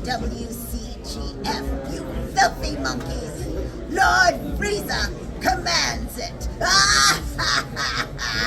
WCGF, you filthy monkeys! Lord Frieza commands it! Ah, ha, ha, ha.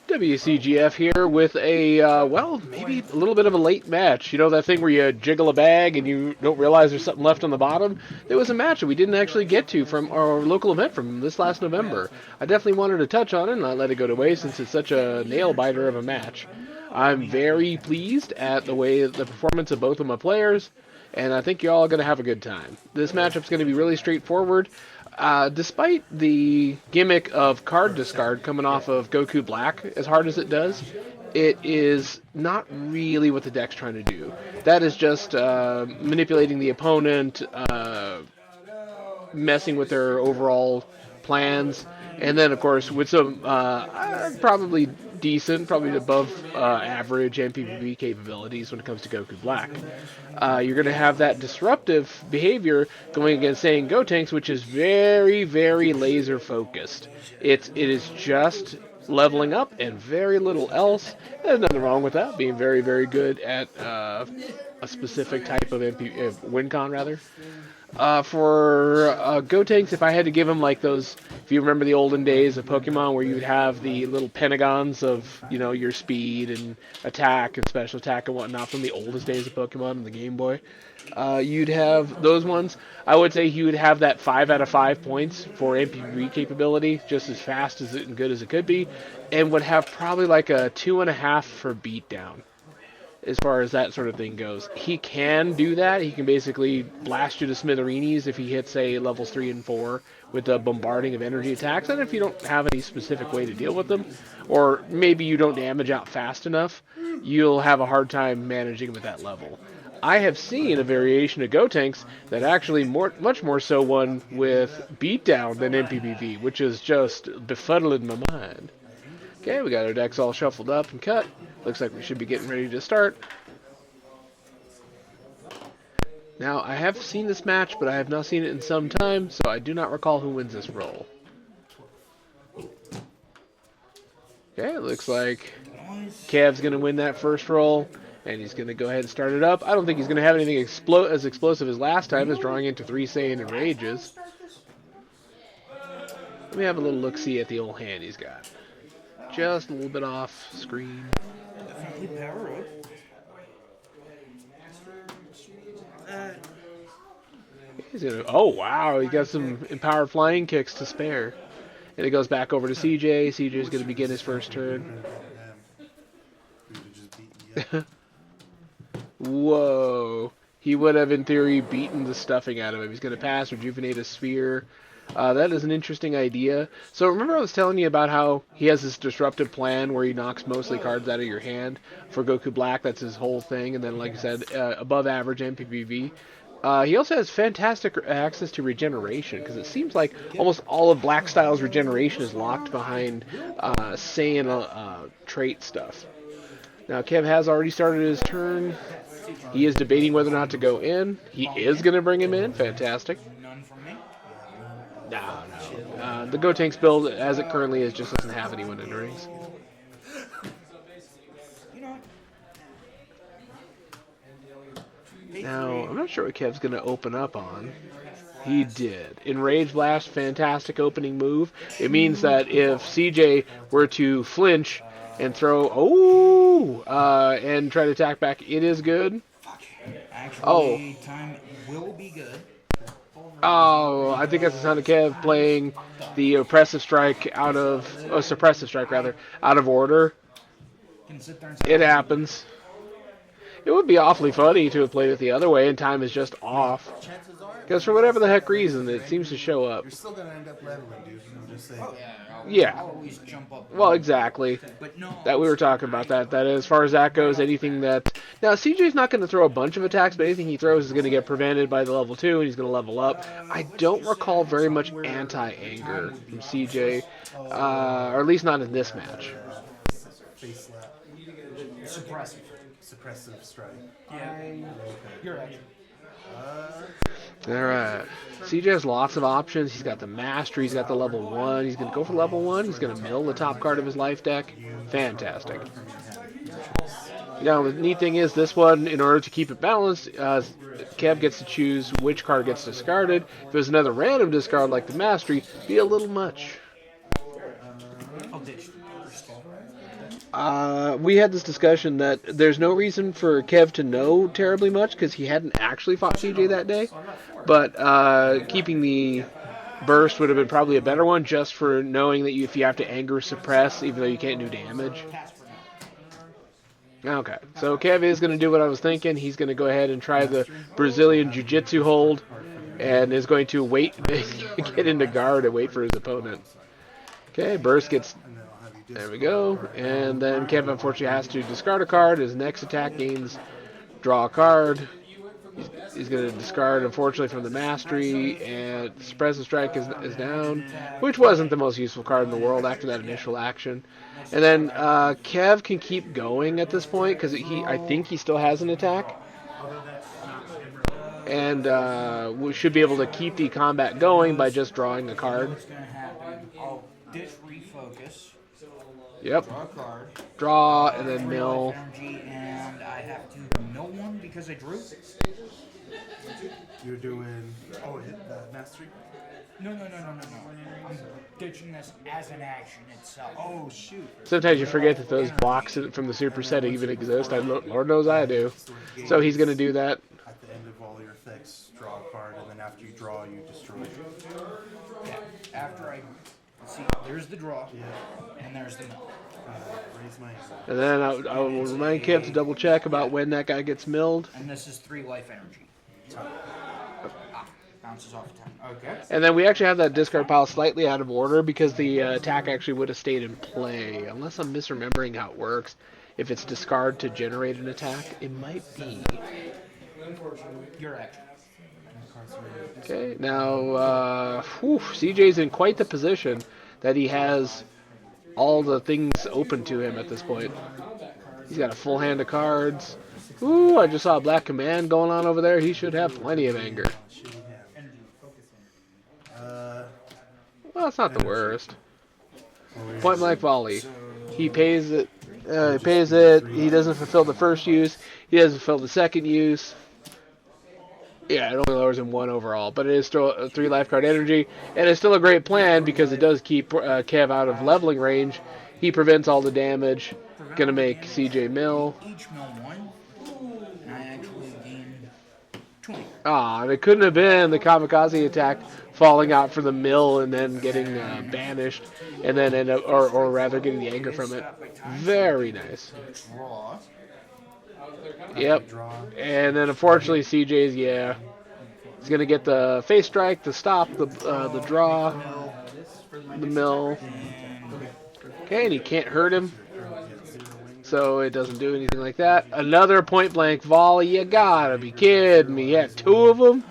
WCGF here with a, well, maybe a little bit of a late match. You know that thing where you jiggle a bag and you don't realize there's something left on the bottom? There was a match that we didn't actually get to from our local event from this last November. I definitely wanted to touch on it and not let it go to waste since it's such a nail-biter of a match. I'm very pleased at the way the performance of both of my players, and I think you're all going to have a good time. This matchup's going to be really straightforward. Despite the gimmick of card discard coming off of Goku Black, as hard as it does, it is not really what the deck's trying to do. That is just manipulating the opponent, messing with their overall plans, and then, of course, with some probably decent, probably above average NPVP capabilities when it comes to Goku Black. You're going to have that disruptive behavior going against Saiyan Gotenks, which is very, very laser focused. It is just leveling up and very little else. There's nothing wrong with that, being very, very good at a specific type of WinCon, rather. For Gotenks, if I had to give him like those, if you remember the olden days of Pokemon where you'd have the little pentagons of, you know, your speed and attack and special attack and whatnot from the oldest days of Pokemon and the Game Boy, you'd have those ones. I would say he would have that 5 out of 5 points for MPV capability, just as fast as it and good as it could be, and would have probably like a 2.5 for beatdown. As far as that sort of thing goes, he can do that. He can basically blast you to smithereens if he hits, say, levels 3 and 4 with the bombarding of energy attacks. And if you don't have any specific way to deal with them, or maybe you don't damage out fast enough, you'll have a hard time managing him at that level. I have seen a variation of Gotenks that actually much more so one with beatdown than NPBV, which is just befuddling my mind. Okay, we got our decks all shuffled up and cut. Looks like we should be getting ready to start. Now, I have seen this match, but I have not seen it in some time, so I do not recall who wins this roll. Okay, it looks like Kev's going to win that first roll, and he's going to go ahead and start it up. I don't think he's going to have anything as explosive as last time, as drawing into 3 Saiyan and Rages. Let me have a little look-see at the old hand he's got. Just a little bit off screen. Definitely power up. He's gonna. Oh wow, he got some empowered flying kicks to spare, and it goes back over to CJ. CJ's gonna begin his first turn. Whoa, he would have in theory beaten the stuffing out of him. He's gonna pass, rejuvenate a sphere. That is an interesting idea. So remember I was telling you about how he has this disruptive plan where he knocks mostly cards out of your hand for Goku Black. That's his whole thing. And then, like I said, above average MPVV. He also has fantastic access to regeneration, because it seems like almost all of Black Style's regeneration is locked behind Saiyan trait stuff. Now, Kev has already started his turn. He is debating whether or not to go in. He is going to bring him in. Fantastic. No. The Gotenks build, as it currently is, just doesn't have anyone in rings. Now, I'm not sure what Kev's going to open up on. He did. Enrage Blast, fantastic opening move. It means that if CJ were to flinch and throw, and try to attack back, it is good. Actually, time will be good. Oh, I think that's the sound of Kev playing the suppressive strike out of order. It happens. It would be awfully funny to have played it the other way and time is just off. Because for whatever the heck reason, it seems to show up. You're still going to end up leveling, dude. I'm just saying. Yeah. Always jump up. Well, exactly. That we were talking about that. That as far as that goes, anything that... Now, CJ's not going to throw a bunch of attacks, but anything he throws is going to get prevented by the level 2, and he's going to level up. I don't recall very much anti-anger from CJ, or at least not in this match. Face slap. Suppressive. Suppressive strike. Yeah. You're right. Alright. CJ has lots of options. He's got the Master. He's got the level 1. He's going to go for level 1. He's going to mill the top card of his life deck. Fantastic. Now, the neat thing is, this one, in order to keep it balanced, Kev gets to choose which card gets discarded. If it was another random discard like the Mastery, it'd be a little much. We had this discussion that there's no reason for Kev to know terribly much because he hadn't actually fought CJ that day. But keeping the burst would have been probably a better one just for knowing that if you have to anger suppress, even though you can't do damage. Okay, so Kev is going to do what I was thinking. He's going to go ahead and try the Brazilian Jiu-Jitsu hold and is going to wait, get into guard and wait for his opponent. Okay, burst gets... There we go. And then Kev unfortunately has to discard a card. His next attack gains draw a card. He's going to discard, unfortunately, from the Mastery, and Suppressive Strike is down, which wasn't the most useful card in the world after that initial action. And then Kev can keep going at this point, because I think he still has an attack. And we should be able to keep the combat going by just drawing a card. I'll ditch refocus. Yep. Draw a card. Draw, and then mill. Energy, and I have to mill one because I drew. You're doing. Oh, hit that mastery? No. I'm ditching this as an action itself. Oh, shoot. Sometimes you forget that those blocks from the superset even exist. Lord knows I do. So he's going to do that. At the end of all your effects, draw a card, and then after you draw, you destroy it. Yeah. After I see, there's the draw, and there's the mill. Raise my hand. And then I will remind Kev to double check about when that guy gets milled. And this is 3 life energy. Bounces off 10. Okay. And then we actually have that discard pile slightly out of order because the attack actually would have stayed in play. Unless I'm misremembering how it works. If it's discard to generate an attack, it might be. Your action. Okay, now CJ's in quite the position that he has all the things open to him at this point. He's got a full hand of cards. Ooh, I just saw a Black Command going on over there. He should have plenty of anger. Well, it's not the worst. Point blank volley. He pays it. He doesn't fulfill the first use. He doesn't fulfill the second use. Yeah, it only lowers him 1 overall, but it is still a 3 life card energy, and it's still a great plan because it does keep Kev out of leveling range. He prevents all the damage. Gonna make CJ mill. Each mill 1, and I actually gain 20. Ah, and it couldn't have been the kamikaze attack falling out for the mill and then getting banished, and then end up, or rather getting the anger from it. Very nice. Draw. Yep. And then unfortunately CJ's he's gonna get the face strike to stop the draw, the mill. Okay, and he can't hurt him, so it doesn't do anything like that. Another point blank volley. You gotta be kidding me! Yeah, 2 of them.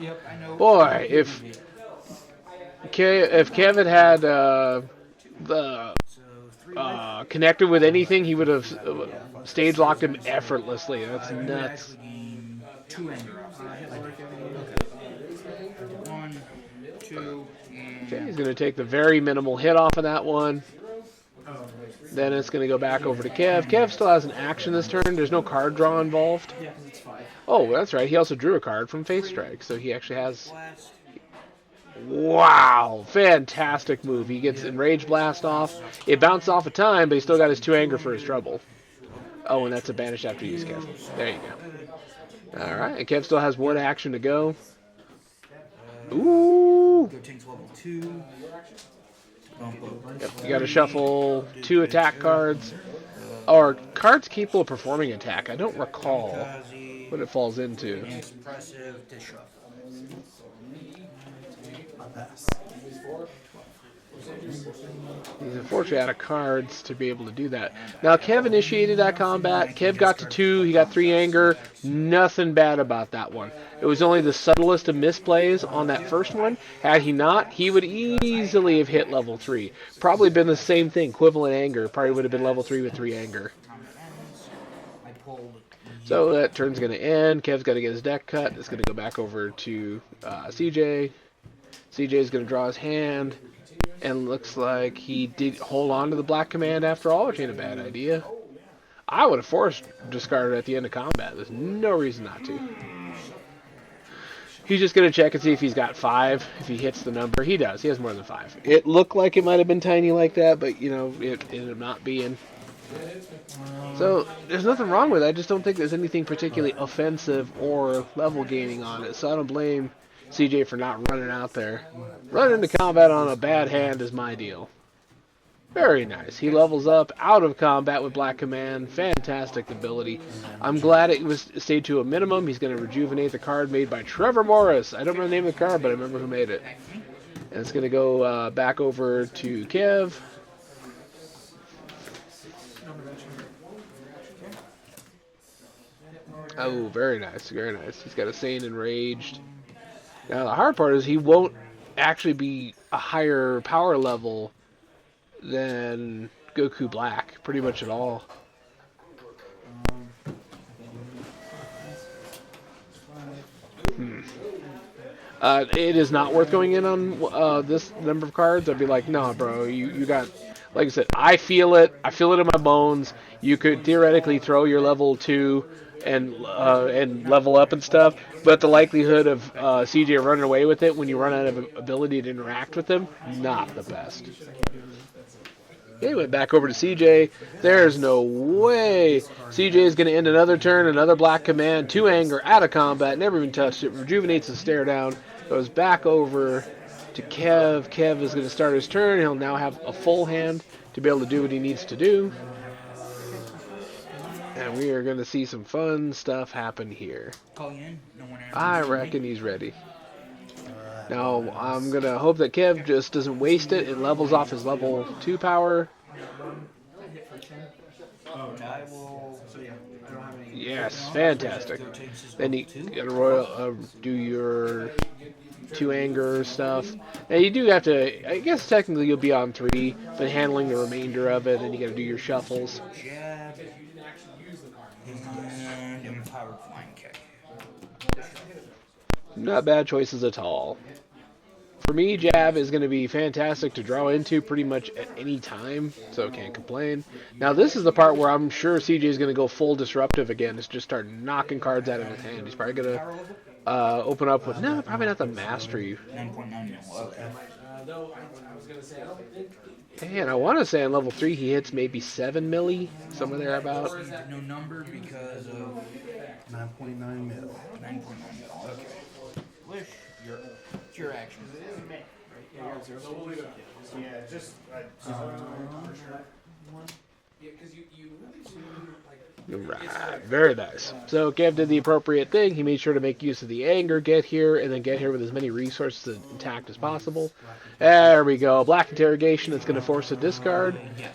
Boy, if Kevin had connected with anything, he would have stage locked him effortlessly. That's nuts. 2 anger. 1, 2, and... Okay, he's going to take the very minimal hit off of that one. Then it's going to go back over to Kev. Kev still has an action this turn. There's no card draw involved. Oh, that's right. He also drew a card from Face Strike, so he actually has... Wow, fantastic move. He gets Enrage Blast off. It bounced off a time, but he still got his 2 anger for his trouble. Oh, and that's a banish after use, Kev. There you go. Alright, and Kev still has 1 action to go. Ooh! Gotenks level 2. Yep, you gotta shuffle 2 attack cards. Or cards capable of performing attack. I don't recall what it falls into. And suppressive to shuffle. He's unfortunately out of cards to be able to do that. Now, Kev initiated that combat. Kev got to 2. He got 3 anger. Nothing bad about that one. It was only the subtlest of misplays on that first one. Had he not, he would easily have hit level 3. Probably been the same thing. Equivalent anger. Probably would have been level 3 with 3 anger. I pulled So that turn's going to end. Kev's got to get his deck cut. It's going to go back over to CJ. CJ's going to draw his hand. And looks like he did hold on to the black command after all, which ain't a bad idea. I would have forced discarded at the end of combat. There's no reason not to. He's just going to check and see if he's got 5. If he hits the number, he does. He has more than 5. It looked like it might have been tiny like that, but, you know, it ended up not being. So, there's nothing wrong with it. I just don't think there's anything particularly offensive or level gaining on it. So I don't blame CJ for not running out there. Running into combat on a bad hand is my deal. Very nice. He levels up out of combat with Black Command. Fantastic ability. I'm glad it was stayed to a minimum. He's going to rejuvenate the card made by Trevor Morris. I don't remember the name of the card, but I remember who made it. And it's going to go back over to Kev. Oh, very nice, very nice. He's got a Saiyan Enraged. Now, the hard part is he won't actually be a higher power level than Goku Black, pretty much at all. It is not worth going in on this number of cards. I'd be like, no, bro, you got... Like I said, I feel it. I feel it in my bones. You could theoretically throw your level 2 and level up and stuff, but the likelihood of CJ running away with it when you run out of ability to interact with him, not the best. Anyway, back over to CJ. There's no way. CJ is going to end another turn, another Black Command, 2 anger, out of combat, never even touched it, rejuvenates the stare down, goes back over to Kev. Kev is going to start his turn. He'll now have a full hand to be able to do what he needs to do. And we are going to see some fun stuff happen here. I reckon he's ready. Now, I'm going to hope that Kev just doesn't waste it and levels off his level 2 power. Yes, fantastic. Then you do your 2 anger stuff. Now, you do have to, I guess technically you'll be on 3, but handling the remainder of it, then you got to do your shuffles. Not bad choices at all. For me, jab is going to be fantastic to draw into pretty much at any time, so can't complain. Now, this is the part where I'm sure CJ is going to go full disruptive again. Is just start knocking cards out of his hand. He's probably going to open up with, no, probably not the mastery. 9.9 And I want to say on level 3 he hits maybe 7 milli, somewhere there about. No number because of 9.9 mil. 9.9 mil. Okay. Wish it's your action. Right, very nice. So Kev did the appropriate thing. He made sure to make use of the anger, get here, and then get here with as many resources intact as possible. There we go. Black interrogation. It's going to force a discard.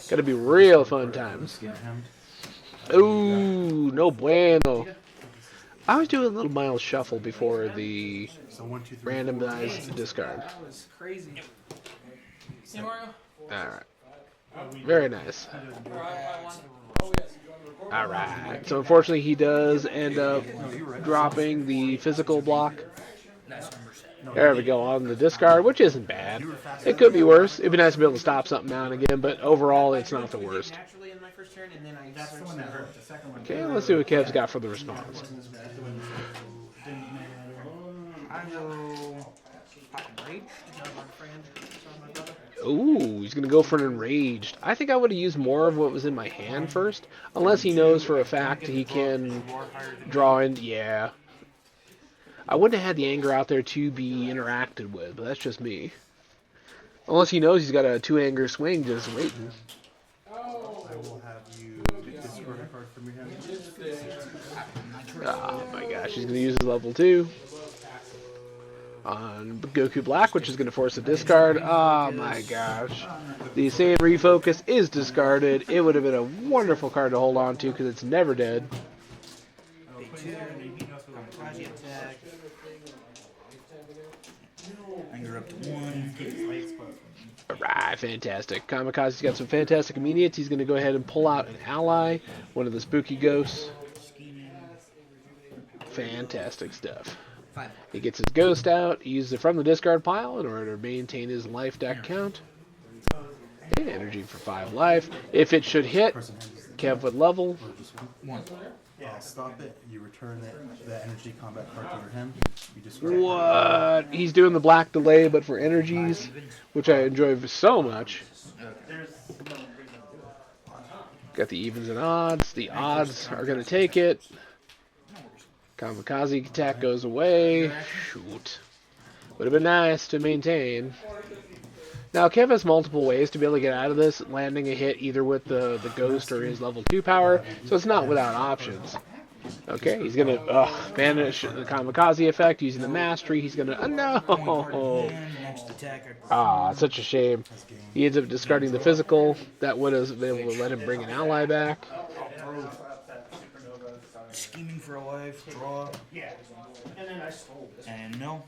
Going to be real fun times. Ooh, no bueno. I was doing a little mild shuffle before the randomized discard. Alright. Very nice. Alright. So unfortunately he does end up dropping the physical block. There we go, on the discard, which isn't bad. It could be worse. It'd be nice to be able to stop something now and again, but overall it's not the worst. Okay, let's see what Kev's got for the response. Ooh, he's going to go for an Enraged. I think I would have used more of what was in my hand first. Unless he knows for a fact he can draw in. Yeah. I wouldn't have had the anger out there to be interacted with, but that's just me. Unless he knows he's got a 2 anger swing just waiting. I will have you discard a card from your hand. Oh my gosh, he's going to use his level 2 on Goku Black, which is going to force a discard. Oh my gosh. The Saiyan Refocus is discarded. It would have been a wonderful card to hold on to because it's never dead. Anger up to 1. Alright, fantastic. Kamikaze's got some fantastic immediates. He's going to go ahead and pull out an ally, one of the spooky ghosts. Fantastic stuff. 5. He gets his ghost out, he uses it from the discard pile in order to maintain his life deck count. And energy for 5 life. If it should hit, Person hands the Kev would level. or just one. 1. Yeah, stop it. You return that energy combat card to your hand. You discard it. What? He's doing the black delay, but for energies, which I enjoy so much. Got the evens and odds. The odds are going to take it. Kamikaze attack goes away. Shoot. Would have been nice to maintain. Now, Kev has multiple ways to be able to get out of this, landing a hit either with the ghost or his level 2 power, so it's not without options. Okay, he's going to banish the Kamikaze effect using the mastery. He's going to... no! Ah, such a shame. He ends up discarding the physical. That would have been able to let him bring an ally back. Scheming for a life, draw. And no.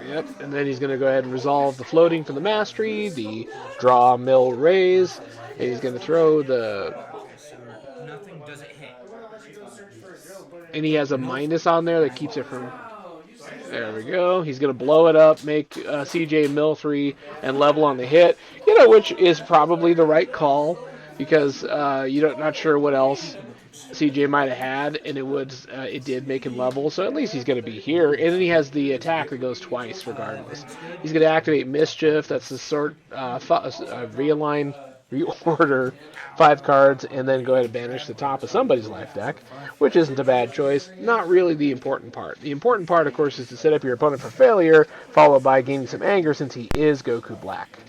Yep, and then he's going to go ahead and resolve the floating from the mastery, the draw, mill, raise, and he's going to throw the... So nothing doesn't hit. And he has a minus on there that keeps it from... There we go. He's going to blow it up, make CJ mill 3, and level on the hit. You know, which is probably the right call, because you're not sure what else CJ might have had, and it did make him level, so at least he's going to be here. And then he has the attack that goes twice, regardless. He's going to activate Mischief. That's the sort realign, reorder 5 cards, and then go ahead and banish the top of somebody's life deck, which isn't a bad choice. Not really the important part. The important part, of course, is to set up your opponent for failure, followed by gaining some anger since he is Goku Black.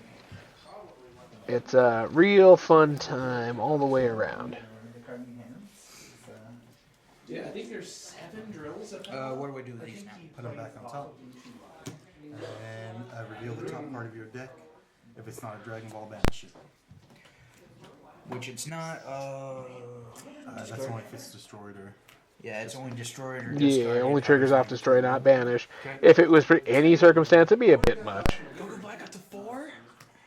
It's a real fun time all the way around. Yeah, I think there's 7 drills. What do I do with these now? Put them back on top. And reveal the top part of your deck. If it's not a Dragon Ball, banish it. Which it's not, That's only if it's destroyed or... yeah, it's only destroyed or Yeah, discarded. only triggers off destroy, not banish. If it was for any circumstance, it'd be a bit much. Goku Black got to 4?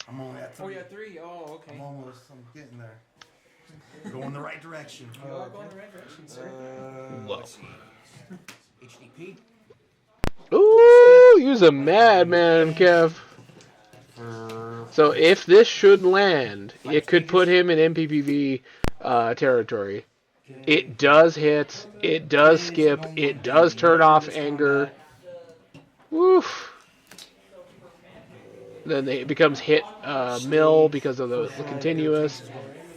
I'm only at 3. Oh, yeah, 3. Oh, okay. I'm getting there. Going the right direction. You are going the right direction, sir. Whoa. Let's see. HDP. Ooh, use a madman, Kev. So if this should land, it could put him in MPPV territory. It does hit. It does skip. It does turn off anger. Woof. Then it becomes hit mill because of the continuous.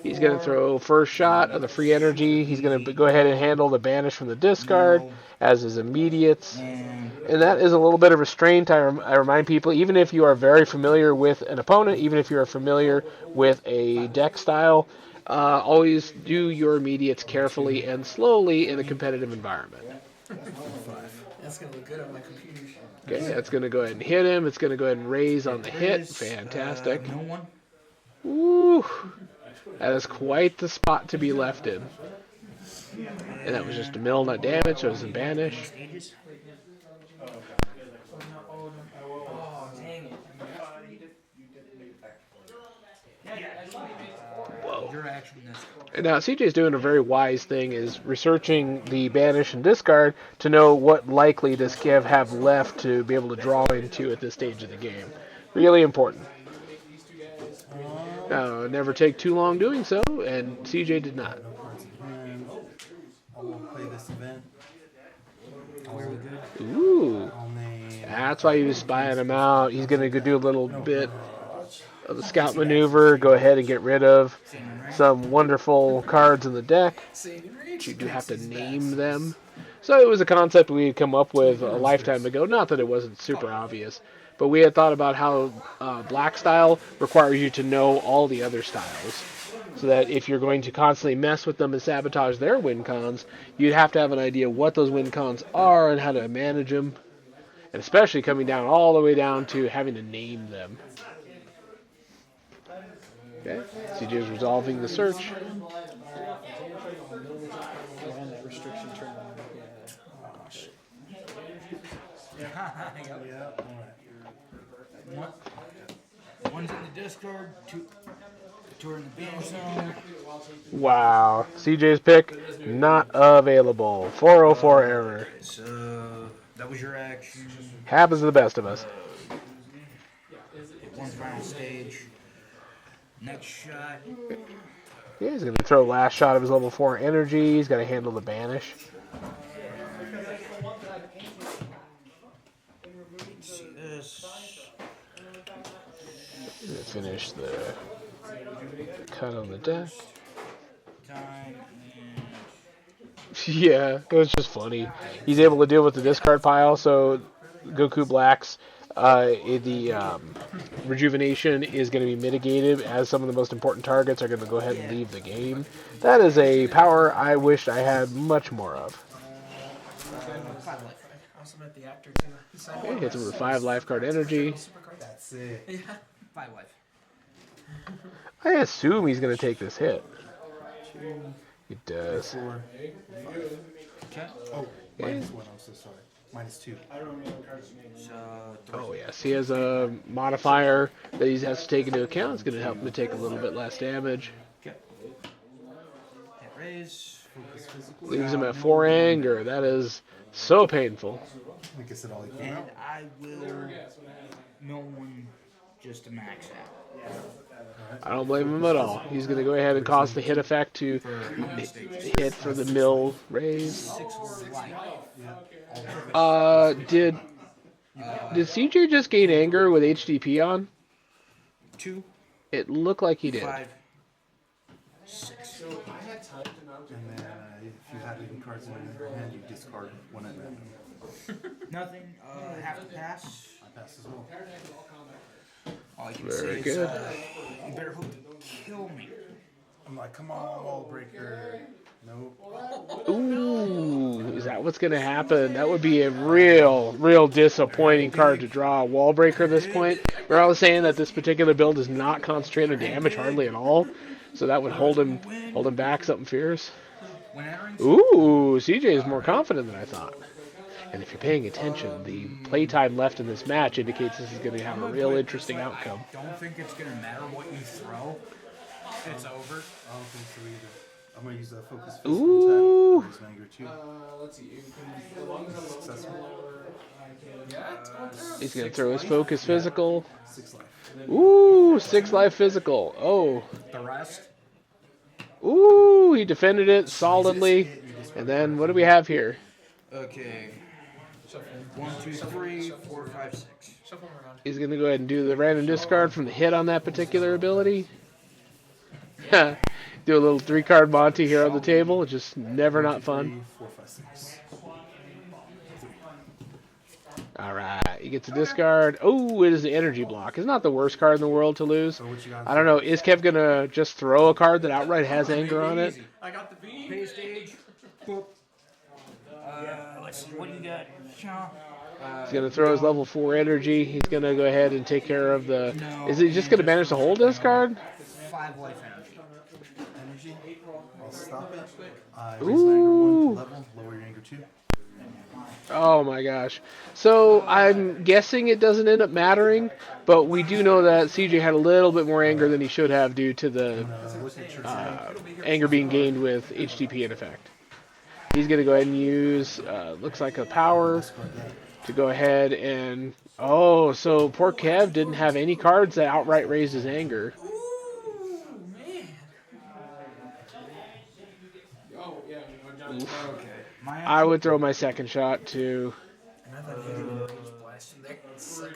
He's going to throw first shot of the free energy. He's going to go ahead and handle the banish from the discard as his immediates. And that is a little bit of restraint. I remind people, even if you are very familiar with an opponent, even if you are familiar with a deck style, always do your immediates carefully and slowly in a competitive environment. That's going to look good on my computer. Okay, that's going to go ahead and hit him. It's going to go ahead and raise on the hit. Fantastic. No one. Woo! That is quite the spot to be left in. And that was just a mill, not damage, so it was a banish. Stages. Oh, dang it. Whoa. Your action is. And now CJ's doing a very wise thing, is researching the banish and discard to know what likely does Kev have left to be able to draw into at this stage of the game. Really important. Now, never take too long doing so, and CJ did not. No cards in hand. I won't play this event. Ooh. I'll name... That's why he was spying him out. He's going to do a little bit of the scout maneuver, go ahead and get rid of some wonderful cards in the deck. You do have to name them. So it was a concept we had come up with a lifetime ago. Not that it wasn't super obvious, but we had thought about how black style requires you to know all the other styles. So that if you're going to constantly mess with them and sabotage their win cons, you'd have to have an idea what those win cons are and how to manage them. And especially coming down all the way down to having to name them. Okay, CJ is resolving the search. That restriction turn on. Yeah, alright. One's in the discard. 2. During the banish zone. Wow. CJ's pick, not available. 404 error. So that was your action. Happens to the best of us. Hit one final stage. Next shot. Yeah, he's going to throw last shot of his level 4 energy. He's got to handle the banish. See this. Finish the cut on the deck. Time Yeah, it was just funny. He's able to deal with the discard pile, so Goku Black's rejuvenation is going to be mitigated as some of the most important targets are going to go ahead and leave the game. That is a power I wish I had much more of. 5 life. I also met the actor too. Okay, hits him with 5 life card energy. That's it. Yeah. 5 life. I assume he's going to take this hit. He does. 4, 5. Okay. Oh, minus 1. I'm so sorry. Minus 2. So Oh yes, he has a modifier that he has to take into account. It's going to help him to take a little bit less damage. okay. Hit raise. Leaves him at 4 anger. That is so painful. I guess it all equals And out. I will no one just to max out. I don't blame him at all. He's going to go ahead and cause the hit effect to hit for the mill raise. 6 life. Did CJ just gain anger with HDP on? 2, It looked like he did. 5, 6. And then if you have any cards in your hand, you discard one at random. Nothing. Have to pass. I pass as well. All I can Very say is, good. you better hope to kill me. I'm like, come on, wall breaker. Nope. Ooh, is that what's going to happen? That would be a real disappointing card to draw. A wall breaker at this point. Where I was saying that this particular build does not concentrate on damage hardly at all, so that would hold him back something fierce. When entering, Ooh, CJ is more confident than I thought. And if you're paying attention, the playtime left in this match indicates this is going to have a real interesting outcome. I don't think it's gonna matter what you throw. It's over. I don't think so either. I'm going to use a focus Ooh. physical attack. Use anger too. Let's see. You can, as long as I'm Successful. yeah, it's going through. He's going to throw his focus physical. 6 life. Ooh, 6 life physical. Oh. The rest. Ooh, he defended it solidly. And then what do we have here? Okay. 1, 2, 3, 4, 5, 6. Shuffle them around. He's going to go ahead and do the random discard from the hit on that particular ability. Do a little 3-card Monty here on the table. It's just never not fun. 4, 5, 6. All right, he gets a discard. Oh, it is the energy block. It's not the worst card in the world to lose. So what you got? I don't know. Is Kev going to just throw a card that outright has anger on it? I got the beam. Pay stage. Boop. Let's see. What do you got? He's going to throw his level 4 energy. He's going to go ahead and take care of the... Is he just going to banish the whole discard? 5 life energy. Energy. I'll stop it. Raise Ooh. my anger 1 level. Lower your anger 2. Oh my gosh. So I'm guessing it doesn't end up mattering, but we do know that CJ had a little bit more anger than he should have due to the Look at your anger being gained with HDP in effect. He's going to go ahead and use, looks like a power discard that. to go ahead and... Oh, so poor Kev didn't have any cards that outright raised his anger. Ooh, man. Oh, yeah. Okay. My I would throw my second shot to... And I thought he had a rage blast in there. Sucker.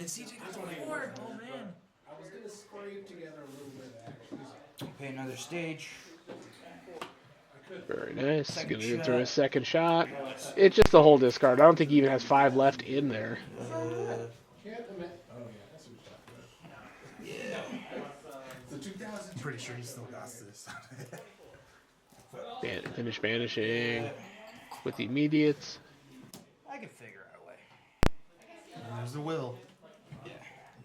And CJ got the 4. Oh, man. I was going to scrape together a little bit of action. pay another stage. Very nice. He's going to throw a second shot. It's just the whole discard. I don't think he even has 5 left in there. I'm pretty sure he still got this. Finish banishing with the immediates. I can figure out a way. There's the will. Yeah.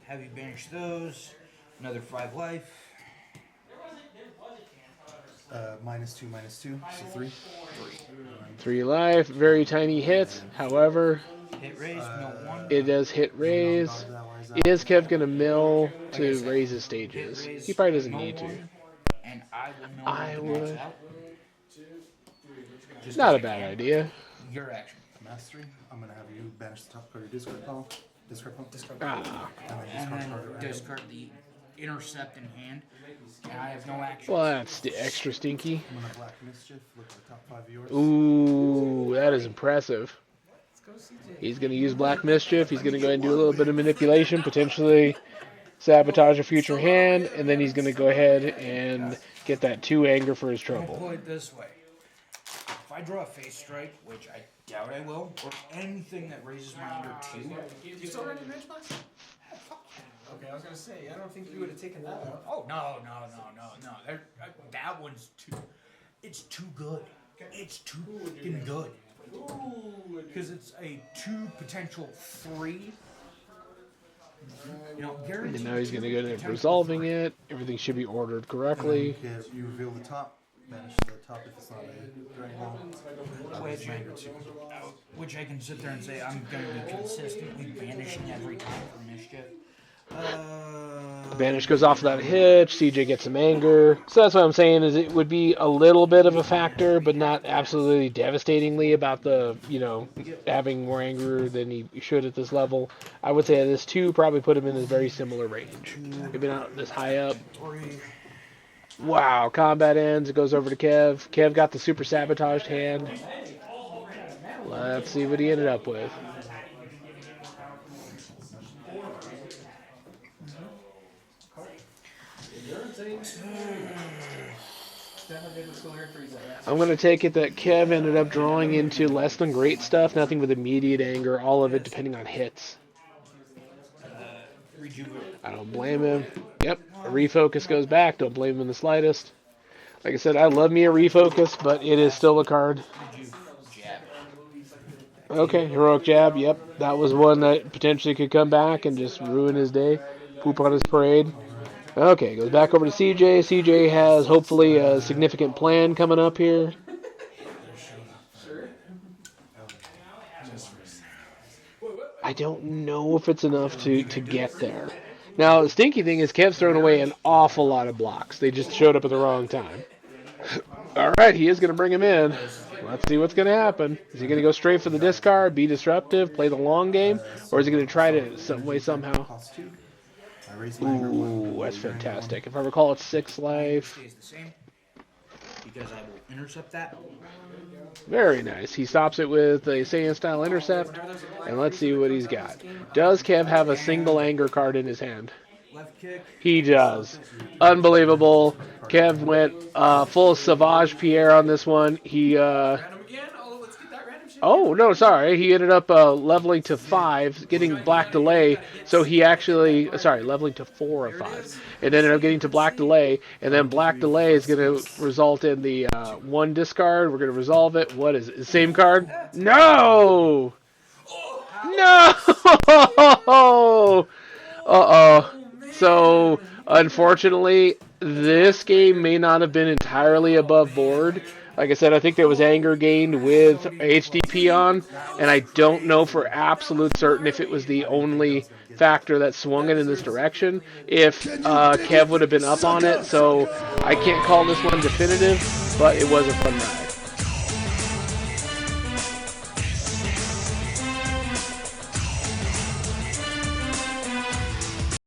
Have you banish those. Another 5 life. -2, -2, so 3. 3 life. Very tiny hit. However, Hit raise, mill 1. It does hit raise. Is Kev going to mill to raise his stages? He probably doesn't need to. And I will mill I one to max would. out. Just Not a 'cause I bad can. idea. Your action. Mastery. I'm gonna have you banish the top card of your discard pile. Discard pile. Ah. And then And discard then card at random. discard the intercept in hand. And I have no action. Well, that's the extra stinky. I'm gonna Black Mischief. Look at the top 5 of yours. Ooh, that is impressive. He's going to use Black Mischief. He's going to go ahead and do a little bit of manipulation, potentially sabotage a future hand, and then he's going to go ahead and get that 2 anger for his I'll trouble. put it this way. If I draw a face strike, which I doubt I will, or anything that raises my under 2, You still running bench box? Okay, I was gonna say, I don't think you would have taken that one. oh, no. That one's too, it's too good. It's too fucking good. Because it's a 2 potential 3. You know, guaranteed. And now he's going to go ahead and potential resolving 3. it. Everything should be ordered And correctly. then you reveal the top. Banish the top if it's not a Dragon Ball. Which, which I can sit there and say I'm going to be consistently banishing every time for mischief. Banish goes off without a hitch. CJ gets some anger. So that's what I'm saying is it would be a little bit of a factor, but not absolutely devastatingly about the, having more anger than he should at this level. I would say this 2 probably put him in a very similar range. Maybe not this high up. Wow, combat ends. It goes over to Kev. Kev got the super sabotaged hand. Let's see what he ended up with. I'm going to take it that Kev ended up drawing into less than great stuff, nothing with immediate anger, all of it depending on hits. I don't blame him. Yep, a refocus goes back, don't blame him in the slightest. Like I said, I love me a refocus, but it is still a card. Okay, heroic jab, yep, that was one that potentially could come back and just ruin his day, poop on his parade. Okay, goes back over to CJ. CJ has hopefully a significant plan coming up here. I don't know if it's enough to get there. Now, the stinky thing is Kev's thrown away an awful lot of blocks. They just showed up at the wrong time. All right, he is going to bring him in. Let's see what's going to happen. Is he going to go straight for the discard, be disruptive, play the long game, or is he going to try to some way, somehow? Ooh, that's fantastic. If I recall, it's 6 life. Stays the same because I will intercept that. Very nice. He stops it with a Saiyan style intercept, and let's see what he's got. Does Kev have a single anger card in his hand? Left kick. He does. Unbelievable. Kev went full Sauvage Pierre on this one. He Random again? Oh, let's get that random shit. Oh, no, sorry. He ended up leveling to 5, getting black delay. So he actually, leveling to 4 of 5. And ended up getting to black delay. And then black delay is going to result in the 1 discard. We're going to resolve it. What is it? Same card? No! No! Uh-oh. So, unfortunately, this game may not have been entirely above board. Like I said, I think there was anger gained with HDP on, and I don't know for absolute certain if it was the only factor that swung it in this direction, if Kev would have been up on it. So I can't call this one definitive, but it was a fun ride.